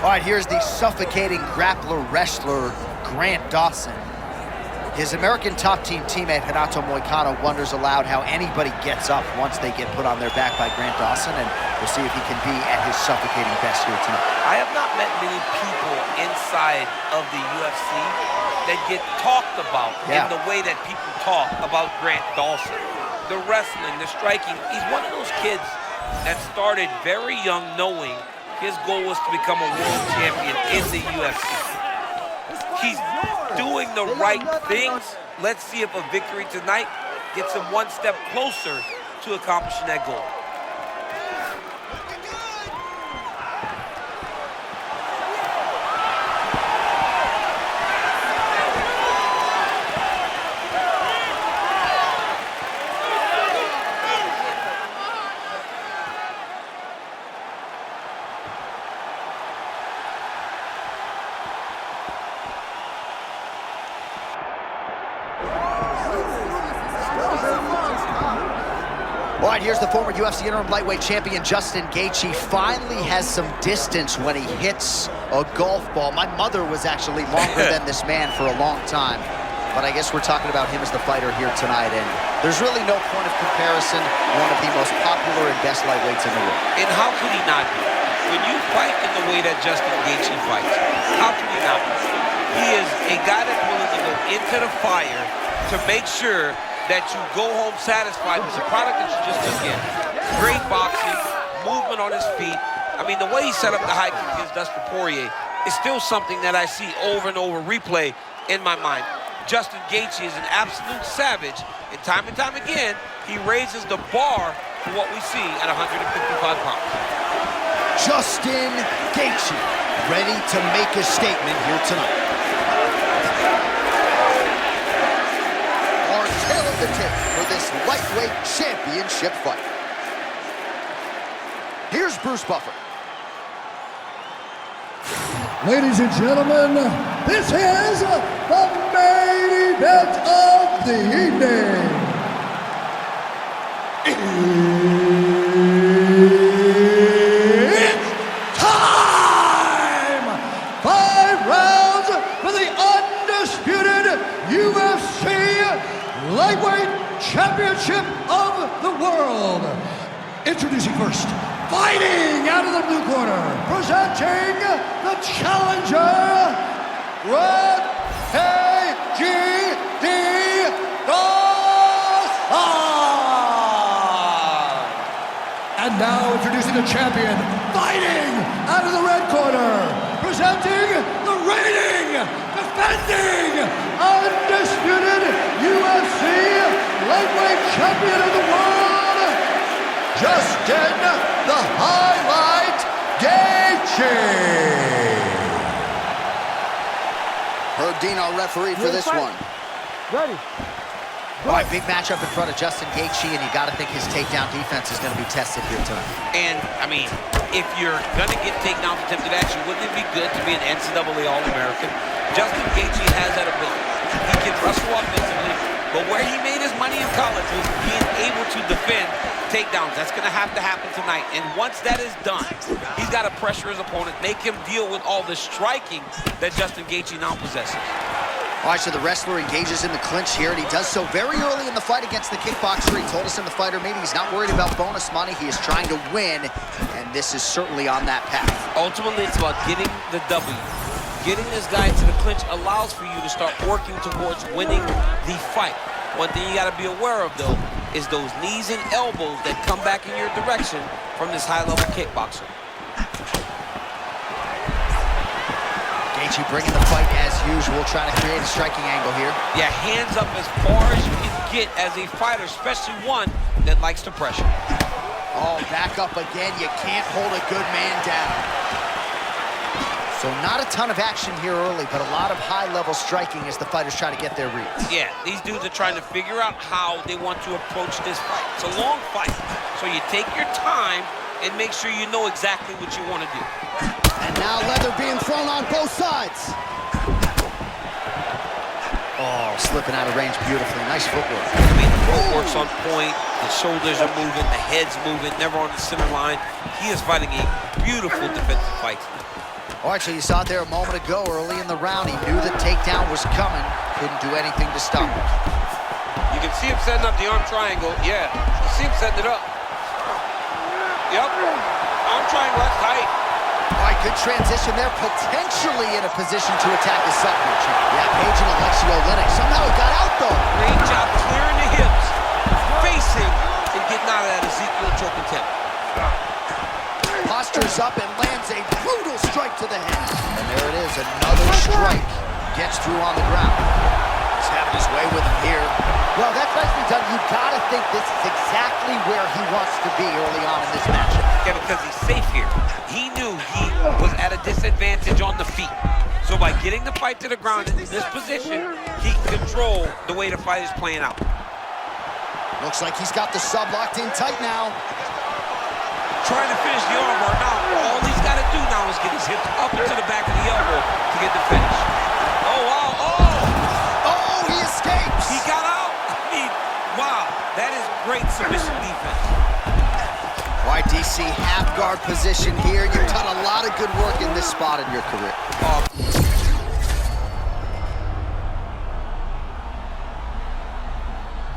All right, here's the suffocating grappler-wrestler, Grant Dawson. His American top team teammate, Renato Moicano, wonders aloud how anybody gets up once they get put on their back by Grant Dawson, and we'll see if he can be at his suffocating best here tonight. I have not met many people inside of the UFC that get talked about in the way that people talk about Grant Dawson. The wrestling, the striking, he's one of those kids that started very young knowing his goal was to become a world champion in the UFC. He's doing the right things. Let's see if a victory tonight gets him one step closer to accomplishing that goal. All right, here's the former UFC interim lightweight champion, Justin Gaethje. Finally has some distance when he hits a golf ball. My mother was actually longer than this man for a long time. But I guess we're talking about him as the fighter here tonight. And there's really no point of comparison. One of the most popular and best lightweights in the world. And how could he not be? When you fight in the way that Justin Gaethje fights, how could he not be? He is a guy that's willing to go into the fire to make sure that you go home satisfied with the product that you just took in. Great boxing, movement on his feet. I mean, the way he set up the high kick against Dustin Poirier is still something that I see over and over replay in my mind. Justin Gaethje is an absolute savage, and time again, he raises the bar for what we see at 155 pounds. Justin Gaethje, ready to make a statement here tonight. Tail of the tape for this lightweight championship fight. Here's Bruce Buffer. Ladies and gentlemen, this is the main event of the evening. It's time! 5 rounds for the undisputed UFC Lightweight Championship of the World. Introducing first, fighting out of the blue corner, presenting the challenger, Gaethje Dawson. And now introducing the champion, fighting out of the red corner, presenting the reigning, defending, undisputed UFC lightweight champion of the world, Justin the Highlight Gaethje. Herb Dean, our referee for this one. Ready. All right, big matchup in front of Justin Gaethje, and you got to think his takedown defense is going to be tested here tonight. And, I mean, if you're going to get takedowns attempted at you, wouldn't it be good to be an NCAA All-American? Justin Gaethje has that ability. He can wrestle offensively, but where he made his money in college was being able to defend takedowns. That's going to happen tonight. And once that is done, he's got to pressure his opponent, make him deal with all the striking that Justin Gaethje now possesses. All right, so the wrestler engages in the clinch here, and he does so very early in the fight against the kickboxer. He told us in the fighter meeting he's not worried about bonus money. He is trying to win, and this is certainly on that path. Ultimately, it's about getting the W. Getting this guy to the clinch allows for you to start working towards winning the fight. One thing you got to be aware of, though, is those knees and elbows that come back in your direction from this high-level kickboxer. Gaethje bringing the fight as usual, trying to create a striking angle here. Yeah, hands up as far as you can get as a fighter, especially one that likes to pressure. Oh, back up again. You can't hold a good man down. So not a ton of action here early, but a lot of high-level striking as the fighters try to get their reads. Yeah, these dudes are trying to figure out how they want to approach this fight. It's a long fight, so you take your time and make sure you know exactly what you want to do. And now leather being thrown on both sides. Oh, slipping out of range beautifully. Nice footwork. I mean, the footwork's on point. The shoulders are moving. The head's moving. Never on the center line. He is fighting a beautiful defensive fight. All right, so you saw it there a moment ago early in the round. He knew the takedown was coming. Couldn't do anything to stop it. You can see him setting up the arm triangle. Yeah, you see him setting it up. Yep, arm triangle, that's tight. All right, good transition there. Potentially in a position to attack the submission. Yeah, Page and Alexio Oleinik. Somehow it got out, though. Great job clearing the hips, facing, and getting out of that Ezekiel choke attempt. Postures up and lands a brutal strike to the head. And there it is, another strike. Gets through on the ground. He's having his way with him here. Well, that's nicely done. You've got to think this is exactly where he wants to be early on in this matchup. Yeah, because he's safe here. He knew he was at a disadvantage on the feet. So by getting the fight to the ground in this position, he can control the way the fight is playing out. Looks like he's got the sub locked in tight now. Trying to finish the armbar. Now, all he's got to do now is get his hips up into the back of the elbow to get the finish. Oh, wow. Oh, he escapes. He got out. I mean, wow. That is great submission defense. All right, DC, half guard position here. You've done a lot of good work in this spot in your career.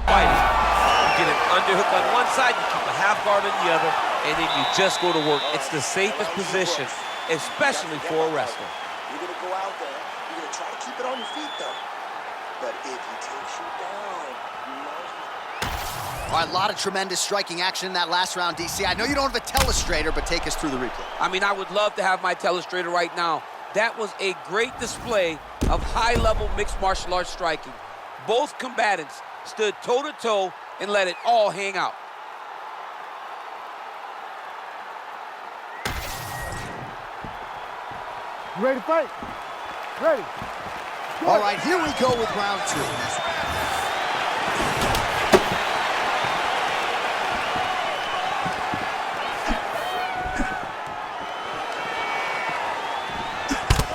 Fighting. You get an underhook on one side, you keep a half guard on the other, and then you just go to work. It's the safest position, especially for a wrestler. You're going to go out there. You're going to try to keep it on your feet, though. But if he takes you down, you know. All right, a lot of tremendous striking action in that last round, DC. I know you don't have a telestrator, but take us through the replay. I mean, I would love to have my telestrator right now. That was a great display of high-level mixed martial arts striking. Both combatants stood toe-to-toe and let it all hang out. You ready to fight? Ready. All right, here we go with round two.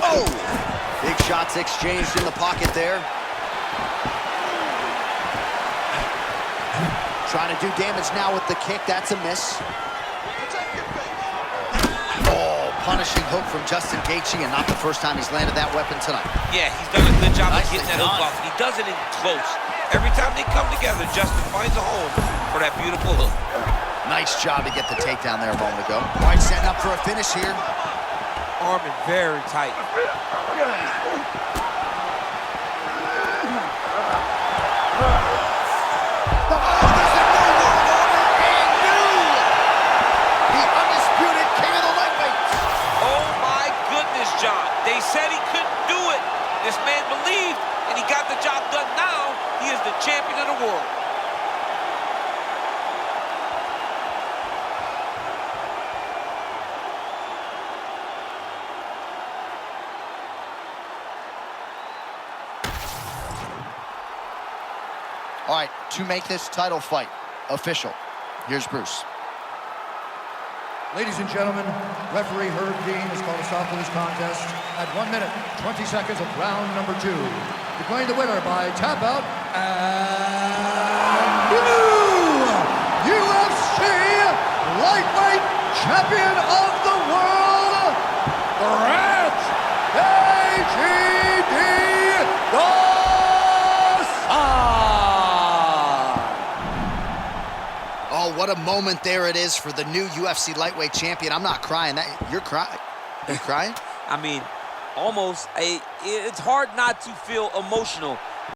Oh! Big shots exchanged in the pocket there. Trying to do damage now with the kick. That's a miss. Punishing hook from Justin Gaethje, and not the first time he's landed that weapon tonight. Yeah, he's done a good job of Nicely getting that done. hook off. He does it in close. Every time they come together, Justin finds a home for that beautiful hook. Nice job to get the takedown there a moment ago. All right, setting up for a finish here. Arm in very tight. They said he couldn't do it. This man believed, and he got the job done. Now, he is the champion of the world. All right, to make this title fight official, here's Bruce. Ladies and gentlemen, referee Herb Dean has called a stop to this contest at 1 minute, 20 seconds of round number 2. Declaring the winner by tap out and new UFC lightweight champion of the world, Oh, what a moment there it is for the new UFC lightweight champion. I'm not crying. You're crying. You crying? I mean, almost. It's hard not to feel emotional